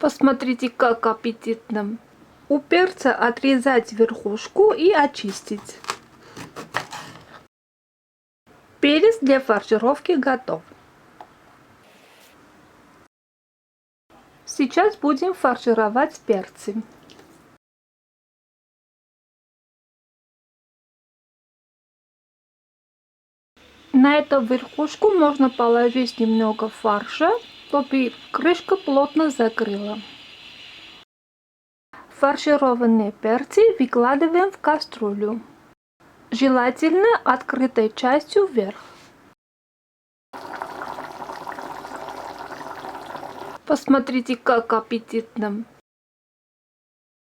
Посмотрите, как аппетитно. У перца отрезать верхушку и очистить. Перец для фаршировки готов. Сейчас будем фаршировать перцы. На эту верхушку можно положить немного фарша, чтобы крышка плотно закрыла. Фаршированные перцы выкладываем в кастрюлю, желательно открытой частью вверх. Посмотрите, как аппетитно.